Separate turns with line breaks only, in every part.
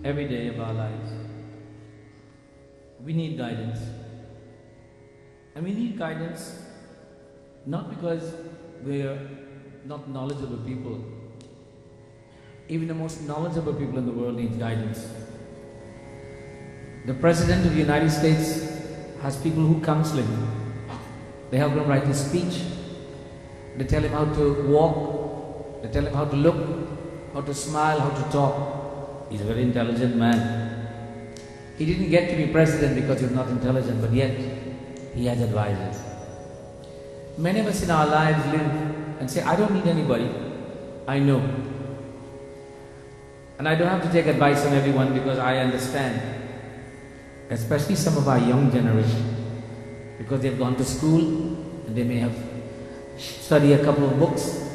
every day of our lives. We need guidance. And we need guidance not because we're not knowledgeable people. Even the most knowledgeable people in the world need guidance. The President of the United States has people who counsel him. They help him write his speech. They tell him how to walk. They tell him how to look, how to smile, how to talk. He's a very intelligent man. He didn't get to be president because he was not intelligent, but yet he has advisors. Many of us in our lives live and say, I don't need anybody. I know. And I don't have to take advice from everyone because I understand. Especially some of our young generation. Because they've gone to school and they may have studied a couple of books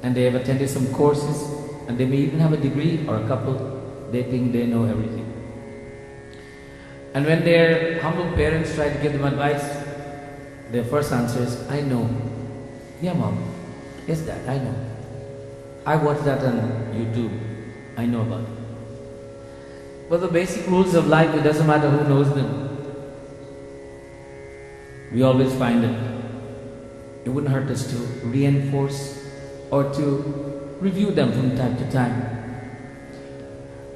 and they have attended some courses and they may even have a degree or a couple. They think they know everything. And when their humble parents try to give them advice, their first answer is, I know. Yeah, Mom. Yes, Dad, I know. I watched that on YouTube. I know about it. But the basic rules of life, it doesn't matter who knows them. We always find it. It wouldn't hurt us to reinforce or to review them from time to time.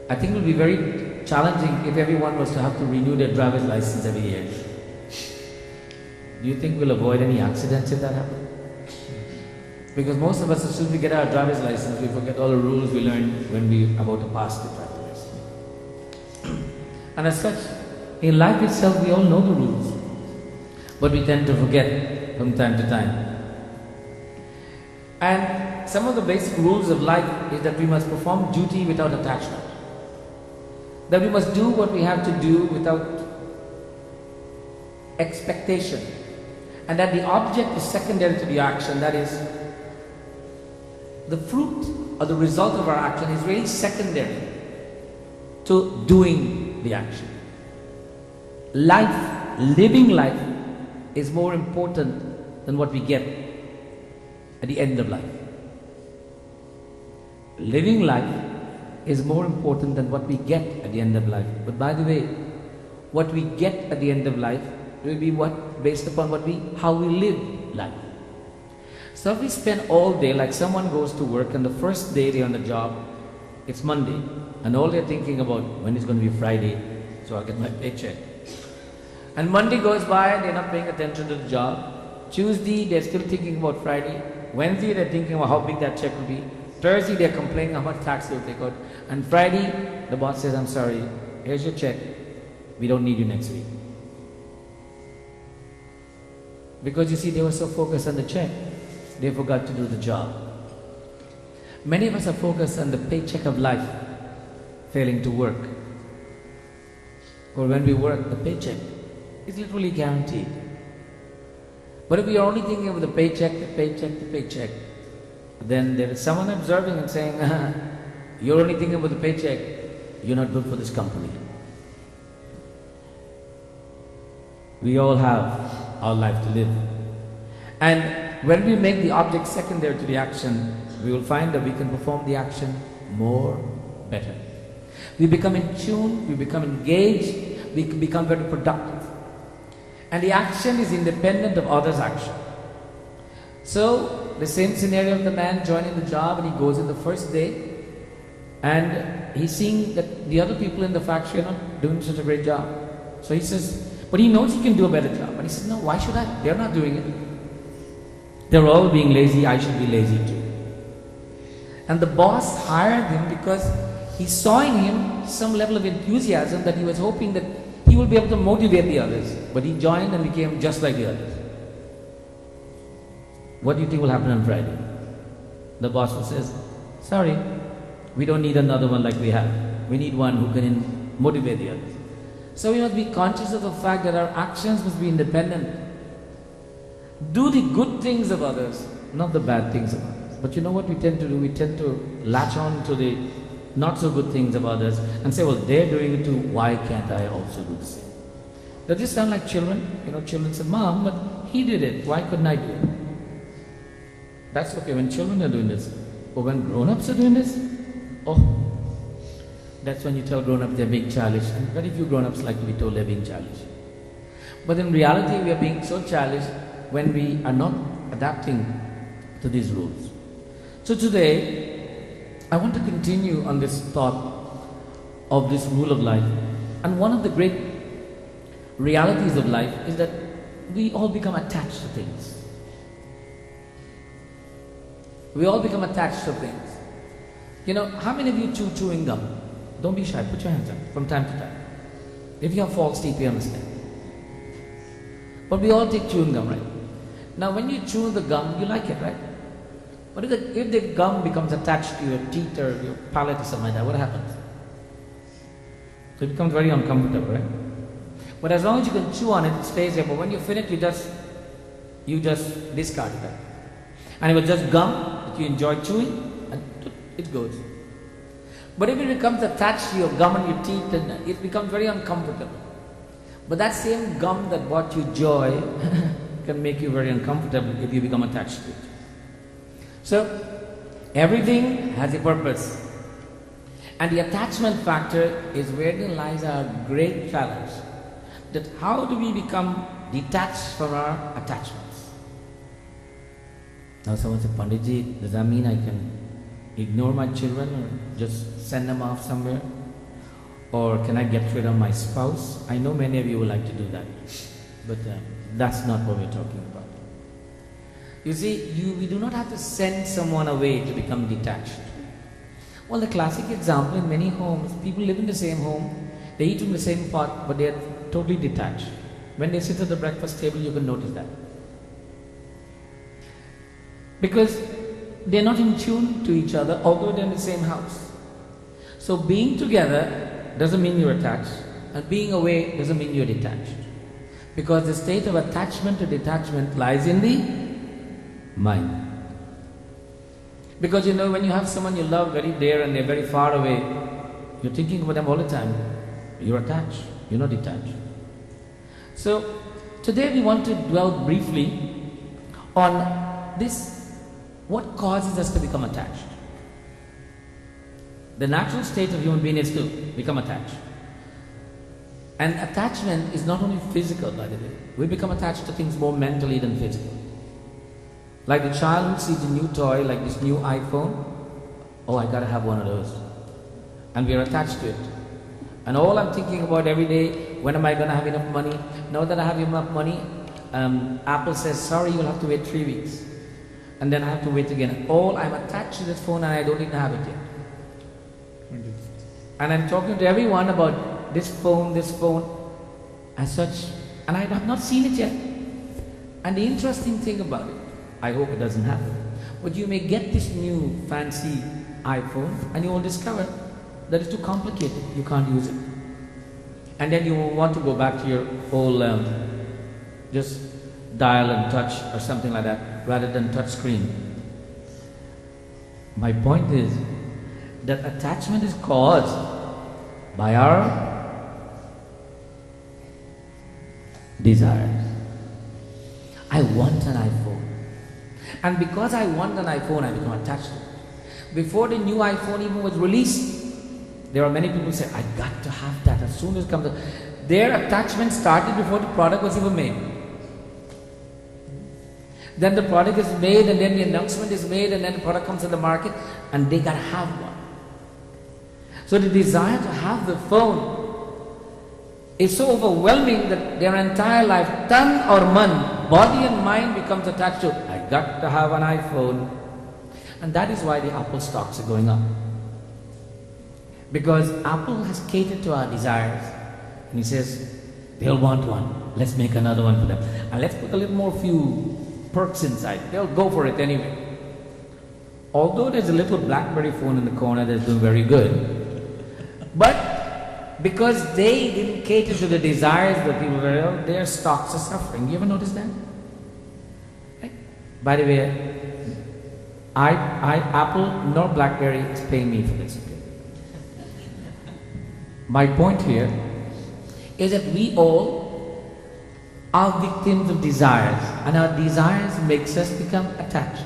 I think it will be very challenging if everyone was to have to renew their driver's license every year. Do you think we'll avoid any accidents if that happens? Because most of us, as soon as we get our driver's license, we forget all the rules we learned when we were about to pass the driver's license. And as such, in life itself, we all know the rules. But we tend to forget from time to time. And some of the basic rules of life is that we must perform duty without attachment. That we must do what we have to do without expectation. And that the object is secondary to the action, that is, the fruit or the result of our action is really secondary to doing the action. Life, living life, is more important than what we get at the end of life. Living life is more important than what we get at the end of life. But by the way, what we get at the end of life will be based upon how we live life. So if we spend all day, like someone goes to work and the first day they're on the job, it's Monday, and all they're thinking about when it's going to be Friday, so I'll get my paycheck. And Monday goes by and they're not paying attention to the job. Tuesday, they're still thinking about Friday. Wednesday, they're thinking about how big that check will be. Thursday, they're complaining how much tax they'll take out. And Friday, the boss says, I'm sorry, here's your check. We don't need you next week. Because you see, they were so focused on the check, they forgot to do the job. Many of us are focused on the paycheck of life, failing to work. Or when we work, the paycheck is literally guaranteed. But if we are only thinking of the paycheck, then there is someone observing and saying, you're only thinking about the paycheck, you're not good for this company. We all have our life to live. And when we make the object secondary to the action, we will find that we can perform the action better. We become in tune, we become engaged, we become very productive. And the action is independent of others' action. So, the same scenario of the man joining the job, and he goes in the first day and he's seeing that the other people in the factory are not doing such a great job. So he says, but he knows he can do a better job. And he says, no, why should I? They're not doing it. They're all being lazy, I should be lazy too. And the boss hired him because he saw in him some level of enthusiasm that he was hoping that he will be able to motivate the others. But he joined and became just like the others. What do you think will happen on Friday? The boss says, sorry, we don't need another one like we have. We need one who can motivate the others. So we must be conscious of the fact that our actions must be independent. Do the good things of others, not the bad things of others. But you know what we tend to do? We tend to latch on to the not so good things of others and say, well, they're doing it too, why can't I also do the same? Does this sound like children? You know, children say, Mom, but he did it, why couldn't I do it? That's okay when children are doing this. But when grown-ups are doing this, oh, That's when you tell grown-ups they're being childish, and very few grown-ups like to be told they're being childish. But in reality, we are being so childish when we are not adapting to these rules. So today, I want to continue on this thought of this rule of life. And one of the great realities of life is that we all become attached to things. We all become attached to things. You know, how many of you chew chewing gum? Don't be shy, put your hands up from time to time. If you have false teeth, you understand. But we all take chewing gum, right? Now when you chew the gum, you like it, right? But if the gum becomes attached to your teeth or your palate or something like that, what happens? So it becomes very uncomfortable, right? But as long as you can chew on it, it stays there. But when you finish, you just discard it. Right? And if it's just gum that you enjoy chewing, and it goes. But if it becomes attached to your gum and your teeth, then it becomes very uncomfortable. But that same gum that brought you joy can make you very uncomfortable if you become attached to it. So, everything has a purpose. And the attachment factor is wherein lies our great challenge. That how do we become detached from our attachments? Now someone said, Panditji, does that mean I can ignore my children or just send them off somewhere? Or can I get rid of my spouse? I know many of you would like to do that. But that's not what we're talking about. You see, we do not have to send someone away to become detached. Well, the classic example in many homes, people live in the same home, they eat in the same pot, but they are totally detached. When they sit at the breakfast table, you can notice that. Because they are not in tune to each other, although they are in the same house. So being together doesn't mean you're attached, and being away doesn't mean you're detached. Because the state of attachment to detachment lies in the mind. Because you know, when you have someone you love very dear and they're very far away, you're thinking about them all the time. You're attached, you're not detached. So today we want to dwell briefly on this, what causes us to become attached. The natural state of human being is to become attached. And attachment is not only physical, by the way. We become attached to things more mentally than physical. Like the child who sees a new toy, like this new iPhone. Oh, I gotta have one of those. And we are attached to it. And all I'm thinking about every day, when am I gonna have enough money? Now that I have enough money, Apple says, sorry, you'll have to wait 3 weeks. And then I have to wait again. All I'm attached to this phone and I don't even have it yet. And I'm talking to everyone about this phone as such, and I have not seen it yet. And the interesting thing about it, I hope it doesn't happen, but you may get this new fancy iPhone and you will discover that it's too complicated, you can't use it. And then you will want to go back to your old just dial and touch or something like that rather than touch screen. My point is that attachment is caused by our desires. I want an iPhone. And because I want an iPhone, I become attached to it. Before the new iPhone even was released, there are many people who say, I got to have that as soon as it comes out. Their attachment started before the product was even made. Then the product is made, and then the announcement is made, and then the product comes on the market, and they got to have one. So the desire to have the phone is so overwhelming that their entire life, tan or man, body and mind becomes attached to it. I got to have an iPhone. And that is why the Apple stocks are going up. Because Apple has catered to our desires. And he says, they'll want one. Let's make another one for them. And let's put a little more few perks inside. They'll go for it anyway. Although there's a little BlackBerry phone in the corner that's doing very good. But because they didn't cater to the desires of the people, their stocks are suffering. You ever notice that? Right? By the way, Apple nor BlackBerry is paying me for this. Okay? My point here is that we all are victims of desires, and our desires makes us become attached.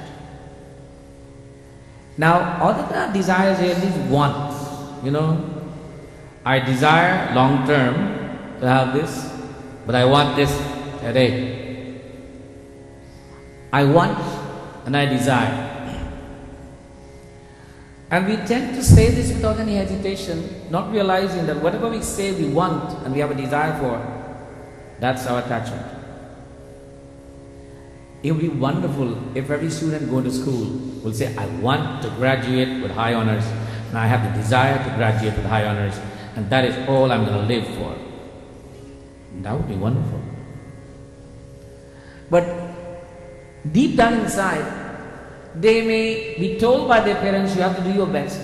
Now, other than our desires, there are these wants, you know. I desire long term to have this, but I want this today. I want and I desire. And we tend to say this without any hesitation, not realizing that whatever we say we want and we have a desire for, that's our attachment. It would be wonderful if every student going to school will say, I want to graduate with high honors, and I have the desire to graduate with high honors, and that is all I'm going to live for. That would be wonderful. But deep down inside, they may be told by their parents, you have to do your best.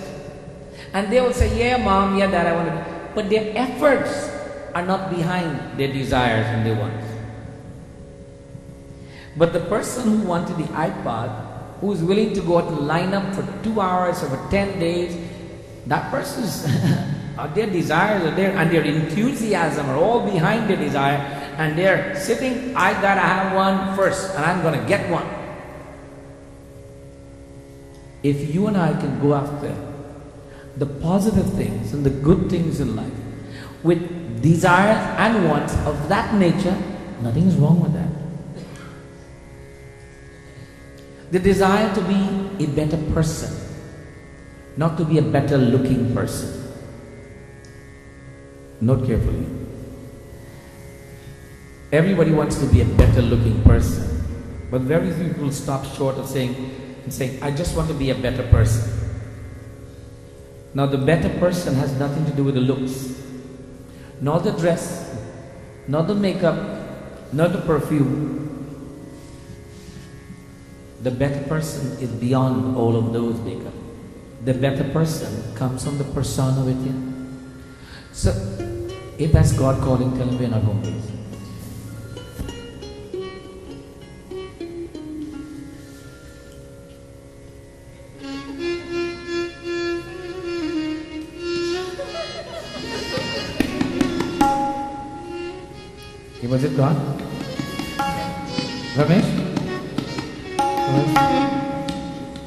And they will say, yeah mom, yeah dad, I want to do. But their efforts are not behind their desires and their wants. But the person who wanted the iPod, who is willing to go out and line up for 2 hours or for 10 days, that person's their desires are there and their enthusiasm are all behind their desire, and they're sitting, I gotta have one first and I'm gonna get one. If you and I can go after the positive things and the good things in life with desires and wants of that nature, nothing is wrong with that. The desire to be a better person, not to be a better looking person. Note carefully. Everybody wants to be a better looking person, but very few people stop short of saying, I just want to be a better person. Now the better person has nothing to do with the looks, nor the dress, nor the makeup, nor the perfume. The better person is beyond all of those makeup. The better person comes from the persona with you. So if that's God calling, tell him we're not home base. Was it God? Ramesh?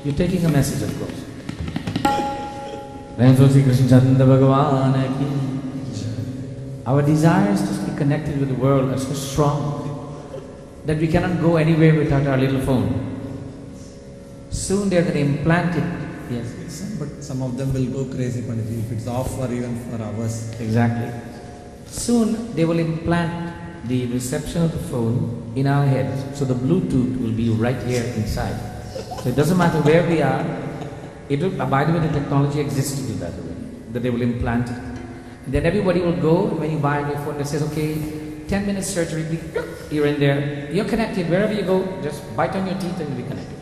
You're taking a message, of course. Our desires to stay connected with the world are so strong that we cannot go anywhere without our little phone. Soon they're going to implant it. Yes.
But some of them will go crazy if it's off for even for hours.
Exactly. Soon they will implant the reception of the phone in our heads, so the Bluetooth will be right here inside. So it doesn't matter where we are. It will, by the way, the technology exists to do that already, that they will implant it. And then everybody will go, and when you buy a new phone, it says, okay, 10 minutes surgery, you're in there, you're connected, wherever you go, just bite on your teeth and you'll be connected.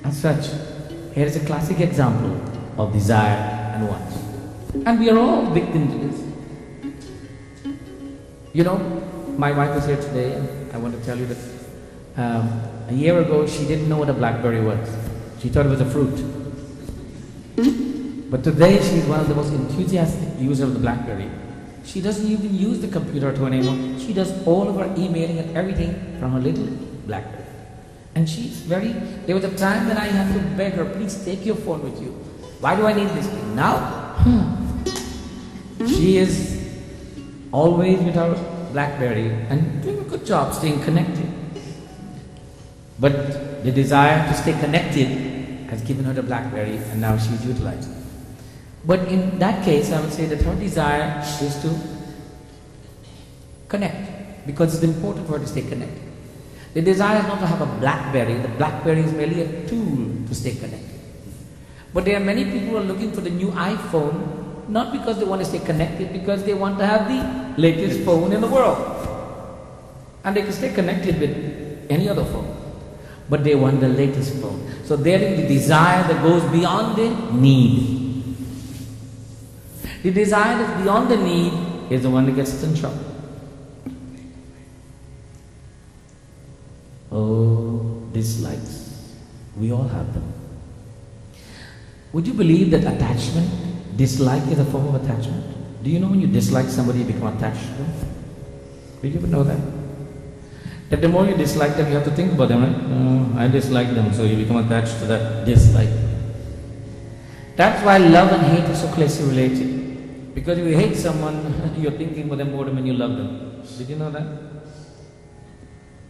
As such, here is a classic example of desire and want. And we are all victims to this. You know, my wife was here today, and I want to tell you that a year ago she didn't know what a blackberry was. She thought it was a fruit. But today she's one of the most enthusiastic users of the blackberry. She doesn't even use the computer at home anymore. She does all of her emailing and everything from her little blackberry. And she's there was a time when I had to beg her, please take your phone with you. Why do I need this thing? Now, she is always with our BlackBerry and doing a good job staying connected. But the desire to stay connected has given her the BlackBerry, and now she's utilizing it. But in that case, I would say that her desire is to connect, because it's important for her to stay connected. The desire is not to have a BlackBerry. The BlackBerry is merely a tool to stay connected. But there are many people who are looking for the new iPhone, not because they want to stay connected, because they want to have the latest phone in the world. And they can stay connected with any other phone, but they want the latest phone. So there is the desire that goes beyond the need. The desire that's beyond the need is the one that gets us in trouble. Oh, dislikes. We all have them. Would you believe that attachment, dislike is a form of attachment? Do you know when you dislike somebody, you become attached to them? Did you ever know that? That the more you dislike them, you have to think about them, right? I dislike them, so you become attached to that dislike. That's why love and hate are so closely related. Because if you hate someone, you're thinking for them more than when you love them. Did you know that?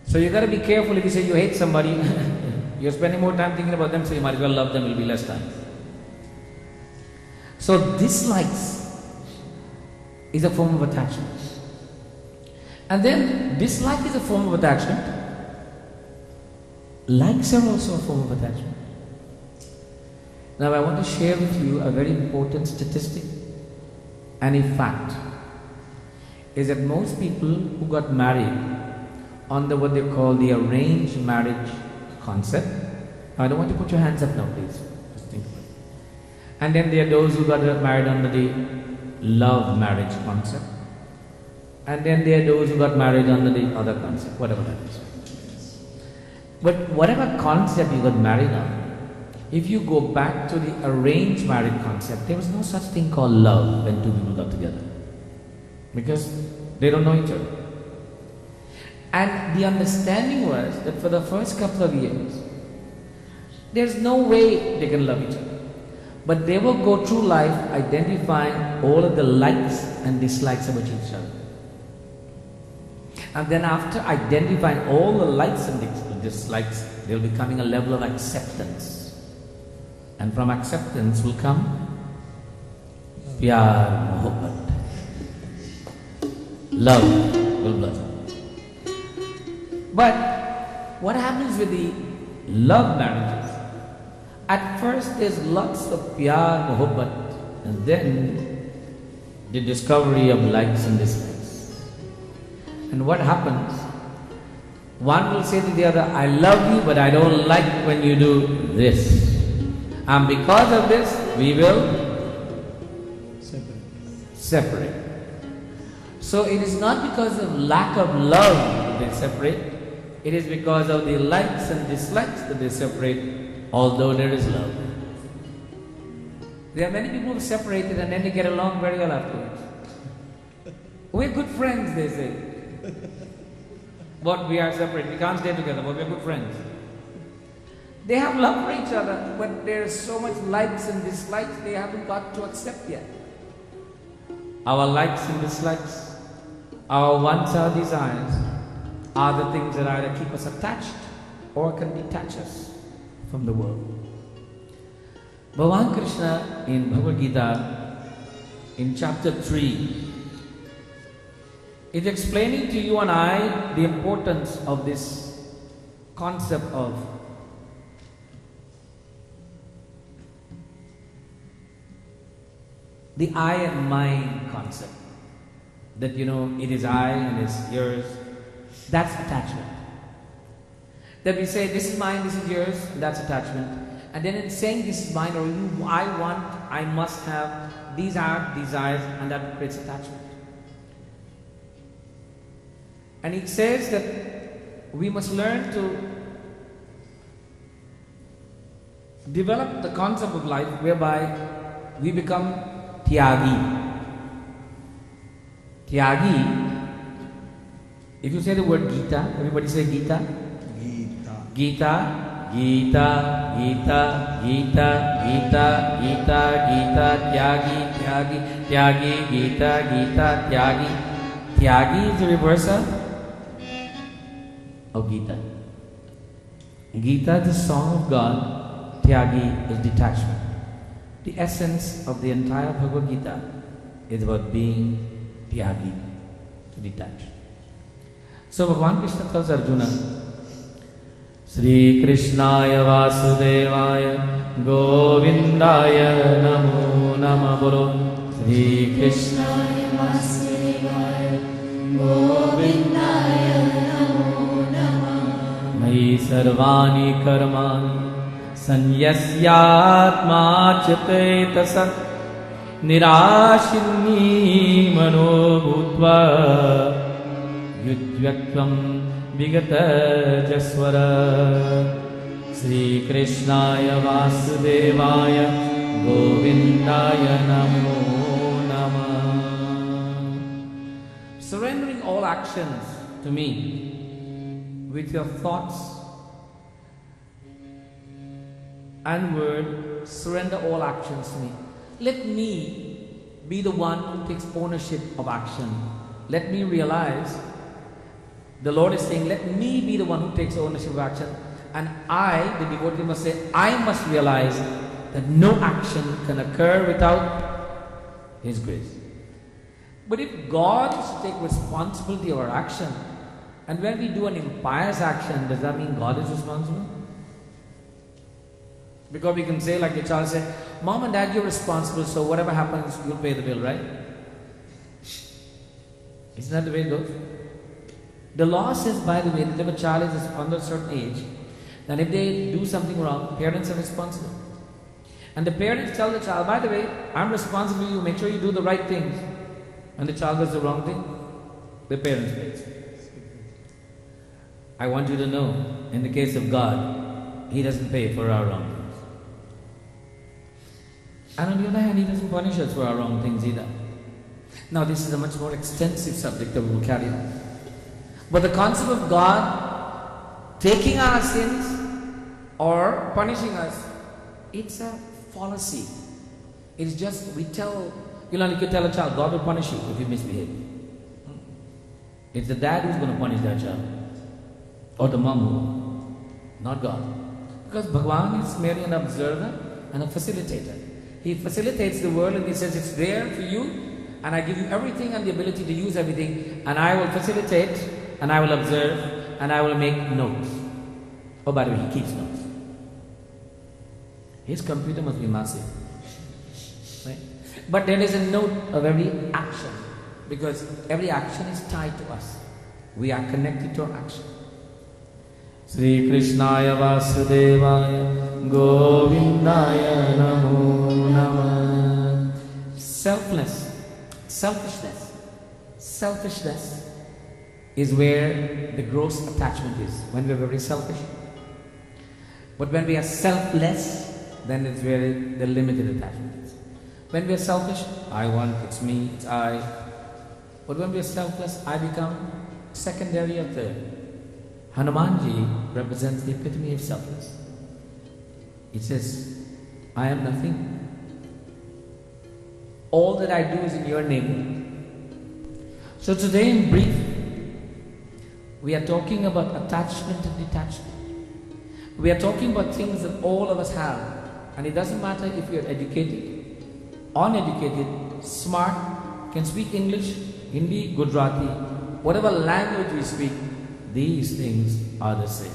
So you got to be careful if you say you hate somebody, you're spending more time thinking about them, so you might as well love them, it will be less time. So dislikes is a form of attachment. And then dislike is a form of attachment. Likes are also a form of attachment. Now I want to share with you a very important statistic and a fact is that most people who got married on the what they call the arranged marriage concept. I don't want you to put your hands up now, please. Just think about it. And then there are those who got married under the love marriage concept. And then there are those who got married under the other concept, whatever that is. But whatever concept you got married on, if you go back to the arranged marriage concept, there was no such thing called love when two people got together. Because they don't know each other. And the understanding was that for the first couple of years, there's no way they can love each other. But they will go through life identifying all of the likes and dislikes about each other. And then after identifying all the likes and dislikes, there will be coming a level of acceptance. And from acceptance will come pyar, mohabbat. Love will blossom. But what happens with the love marriages? At first there's lots of pyar, mohabbat, and then the discovery of likes and dislikes. And what happens? One will say to the other, I love you, but I don't like when you do this. And because of this, we will separate. So it is not because of lack of love that they separate. It is because of the likes and dislikes that they separate, although there is love. There are many people who are separated and then they get along very well afterwards. We're good friends, they say. But we are separate. We can't stay together, but we're good friends. They have love for each other, but there's so much likes and dislikes they haven't got to accept yet. Our likes and dislikes, our wants, our desires, are the things that either keep us attached or can detach us from the world. Bhagavan Krishna in Bhagavad Gita, in chapter 3, is explaining to you and I the importance of this concept of the I and mine concept. That it is I and it's yours. That's attachment. That we say this is mine, this is yours, that's attachment. And then in saying this is mine or you, I want, I must have, these are desires, and that creates attachment. And it says that we must learn to develop the concept of life whereby we become tyagi. Tyagi, if you say the word Gita, everybody say Gita.
Gita.
Gita, Gita, Gita, Gita, Gita, Gita, Gita, Tyagi, Tyagi, Tyagi, Gita, Gita, Tyagi. Tyagi is the reversal of Gita. Gita, the song of God, Tyagi is detachment. The essence of the entire Bhagavad Gita is about being Tyagi, to detach. So Bhagavan Krishna tells Arjuna, Sri Krishnaya Vasudevaya Govindaya Namo Namah. Sri Krishnaya Vasudevaya Govindaya Namo Namah. Mai Sarvani Karmani Sanyasyatma Chiteta Nirashini Mano Bhutva Yudvyakvam Vigata Jaswara. Sri Krishnaya Vasudevaya Govindaya Namo Namah. Surrendering all actions to me with your thoughts and word, surrender all actions to me. Let me be the one who takes ownership of action. Let me realize, the Lord is saying, let me be the one who takes ownership of action. And I, the devotee, must say, I must realize that no action can occur without His grace. But if God is to take responsibility of our action, and when we do an impious action, does that mean God is responsible? Because we can say, like the child said, Mom and Dad, you're responsible, so whatever happens, you'll pay the bill, right? Isn't that the way it goes? The law says, by the way, that if a child is under a certain age, then if they do something wrong, parents are responsible. And the parents tell the child, by the way, I'm responsible for you, make sure you do the right things. And the child does the wrong thing, the parents pay. I want you to know, in the case of God, He doesn't pay for our wrong things. And on the other hand, He doesn't punish us for our wrong things either. Now, this is a much more extensive subject that we will carry on. But the concept of God taking our sins or punishing us, it's a fallacy. It's just, we tell, you could tell a child, God will punish you if you misbehave. It's the dad who's going to punish that child. Or the mom who, not God. Because Bhagavan is merely an observer and a facilitator. He facilitates the world and He says, it's there for you, and I give you everything and the ability to use everything, and I will facilitate, and I will observe, and I will make notes. Oh, by the way, He keeps notes. His computer must be massive. Right? But there is a note of every action, because every action is tied to us. We are connected to our action. Sri Krishnaya Vasudevaya Govindaya Namo Namah. Selfishness is where the gross attachment is, when we are very selfish. But when we are selfless, then it's where the limited attachment is. When we are selfish, I want, it's me, it's I. But when we are selfless, I become secondary or third. Hanumanji represents the epitome of selfless. He says, I am nothing. All that I do is in your name. So today in brief, we are talking about attachment and detachment. We are talking about things that all of us have. And it doesn't matter if you are educated, uneducated, smart, can speak English, Hindi, Gujarati, whatever language we speak, these things are the same.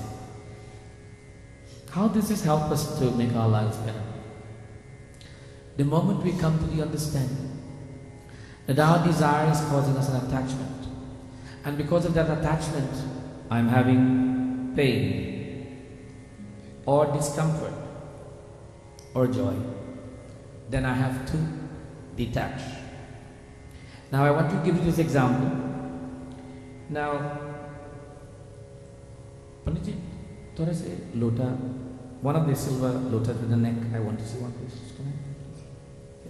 How does this help us to make our lives better? The moment we come to the understanding that our desire is causing us an attachment, and because of that attachment, I am having pain, or discomfort, or joy, then I have to detach. Now I want to give you this example. Now, Panditji, thoda se lota, one of the silver lotas with the neck, I want to see one please.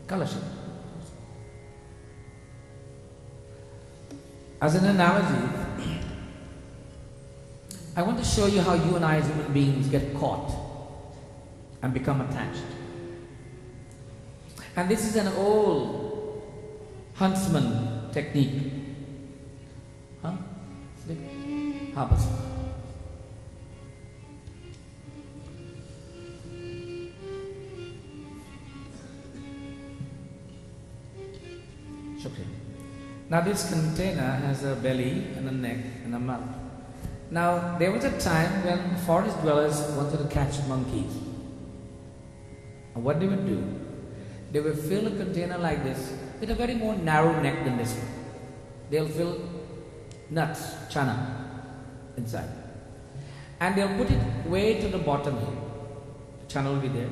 Kalasha. As an analogy, I want to show you how you and I as human beings get caught and become attached. And this is an old huntsman technique. Huh? Habas. Now this container has a belly and a neck and a mouth. Now there was a time when forest dwellers wanted to catch monkeys. And what they would do, they would fill a container like this with a very more narrow neck than this one. They'll fill nuts, chana, inside. And they'll put it way to the bottom here. The chana will be there.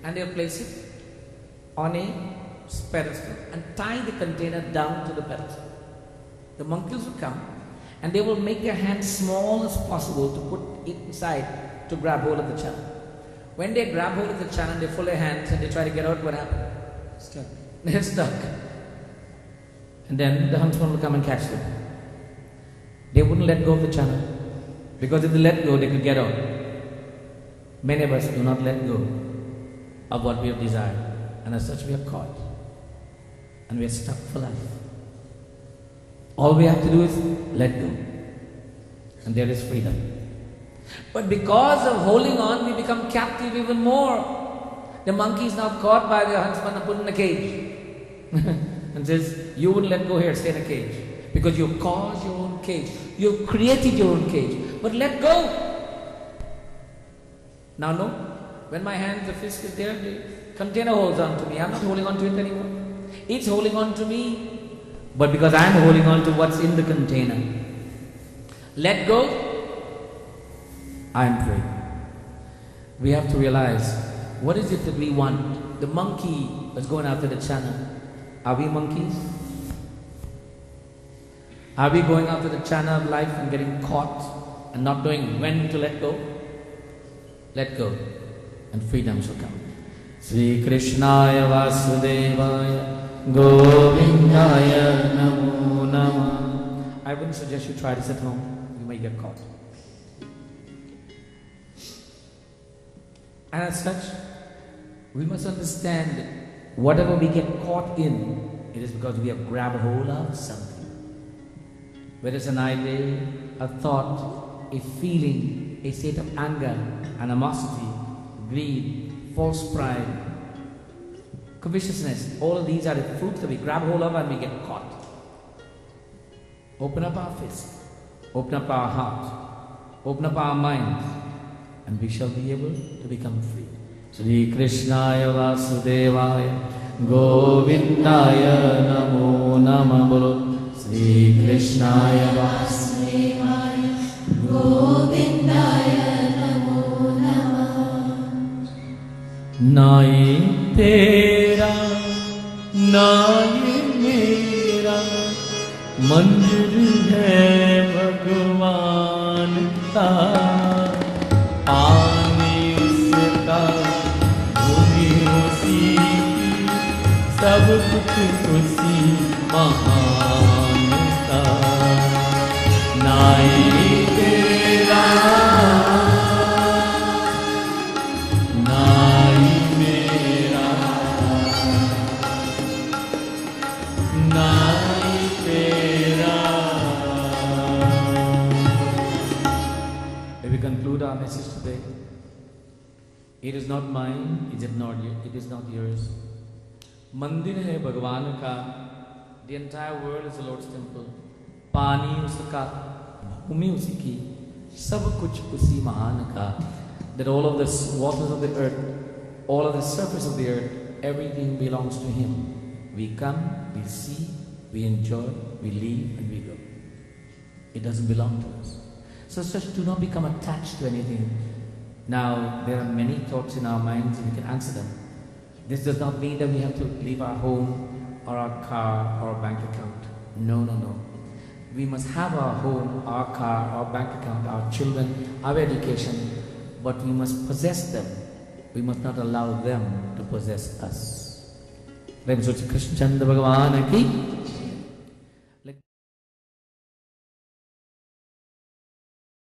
And they'll place it on a pedestal and tie the container down to the pedestal. The monkeys will come and they will make their hands small as possible to put it inside to grab hold of the chana. When they grab hold of the chana and they pull their hands and they try to get out, what happens?
Stuck.
They're stuck. And then the huntsman will come and catch them. They wouldn't let go of the chana, because if they let go, they could get out. Many of us do not let go. of what we have desired. And as such we are caught. And we are stuck for life. All we have to do is let go. And there is freedom. But because of holding on, we become captive even more. The monkey is now caught by the huntsman and put in a cage. And says, you wouldn't let go here, stay in a cage. Because you've caused your own cage. You've created your own cage. But let go. Now no. When my hand, the fist is there, the container holds on to me. I'm not holding on to it anymore. It's holding on to me. But because I'm holding on to what's in the container. Let go. I am free. We have to realize, what is it that we want? The monkey was going after the channel. Are we monkeys? Are we going after the channel of life and getting caught and not knowing when to let go? Let go, and freedom shall come. Sri Krishnaya Vasudevaya Govindaya Namo Namah. I wouldn't suggest you try this at home. You may get caught. And as such, we must understand that whatever we get caught in, it is because we have grabbed hold of something. Whether it's an idea, a thought, a feeling, a state of anger, animosity, greed, false pride, covetousness, all of these are the fruits that we grab hold of and we get caught. Open up our fist, open up our heart, open up our minds, and we shall be able to become free. Sri Krishnaya Vasudevaya Govindaya Namo Namah. Bolo Sri Krishnaya Vasudevaya Govindaya Namo Namah. Nahi tera, nahi mera, mandir hai Bhagwan ka. पानी उसका भूमि उसी की सब कुछ उसी महान का नाई तेरा नाई मेरा नाई तेरा. We conclude our message today. It is not mine, it is not yours. Mandir hai Bhagwan ka. The entire world is the Lord's temple. Pani uska, bhumi usi ki, sab kuch usi mahan ka. That all of the waters of the earth, all of the surface of the earth, everything belongs to Him. We come, we see, we enjoy, we leave and we go. It doesn't belong to us. So such do not become attached to anything. Now, there are many thoughts in our minds and we can answer them. This does not mean that we have to leave our home or our car or our bank account. No, no, no. We must have our home, our car, our bank account, our children, our education, but we must possess them. We must not allow them to possess us. Prem Suchi Krishna Chandra Bhagavan ki